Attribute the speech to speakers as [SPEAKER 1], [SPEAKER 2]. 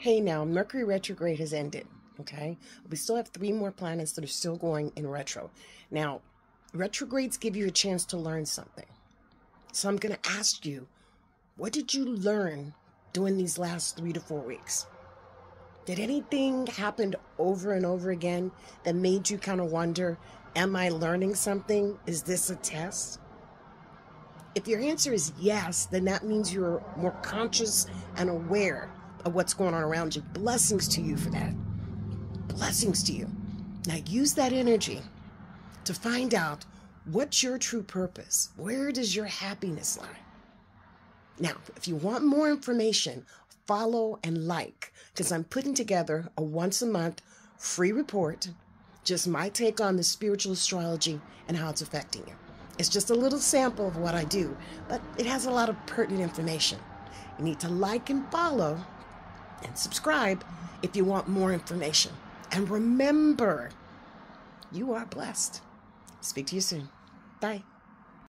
[SPEAKER 1] Hey, now Mercury retrograde has ended. Okay, we still have 3 more planets that are still going in retro. Now, retrogrades give you a chance to learn something. So I'm going to ask you, what did you learn during these last 3 to 4 weeks? Did anything happen over and over again that made you kind of wonder, am I learning something? Is this a test? If your answer is yes, then that means you're more conscious and aware of what's going on around you. Blessings to you for that. Blessings to you. Now use that energy to find out what's your true purpose. Where does your happiness lie? Now, if you want more information, follow and like, because I'm putting together a once-a-month free report, just my take on the spiritual astrology and how it's affecting you. It's just a little sample of what I do, but it has a lot of pertinent information. You need to like and follow and subscribe if you want more information. And remember, you are blessed. Speak to you soon. Bye.